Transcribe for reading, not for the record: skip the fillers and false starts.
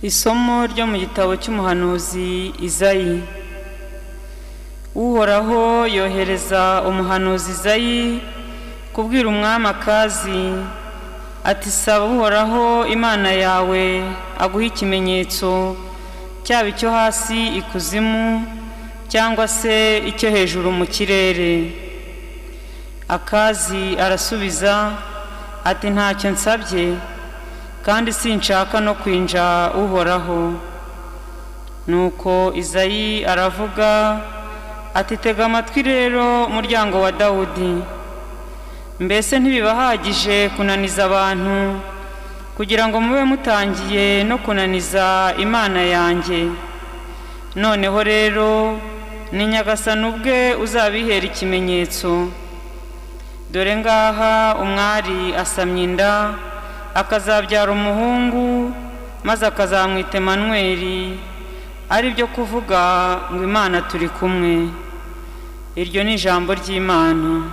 Isomo ryo mu gitabo cy'umuhanuzi Izayi. Uhoraho yohereza umuhanuzi Izayi kubwira umwami Akazi ati, saba Uhoraho Imana yawe aguha ikimenyetso, cyaba icyo hasi ikuzimu cyangwa se icyo hejuru mu kirere. Akazi arasubiza ati, ntacyo nsabye kandi sinshaka no kwinja Uhoraho. Nuko Izayi aravuga ati, tega amatwi rero muryango wa Dawudi, mbese ntibibahagije kunaniza abantu kugira ngo mube mutangiye no kunaniza Imana yanjye? Noneho rero ni Nyagasani ubwe uzabihera ikimenyetso. Dore ngaha umwari asamye inda, akazabyara umuhungu, maze akazamwita Emanuweli, ari byo kuvuga ngo Imana turi kumwe. Iryo ni ijambo ry'Imana.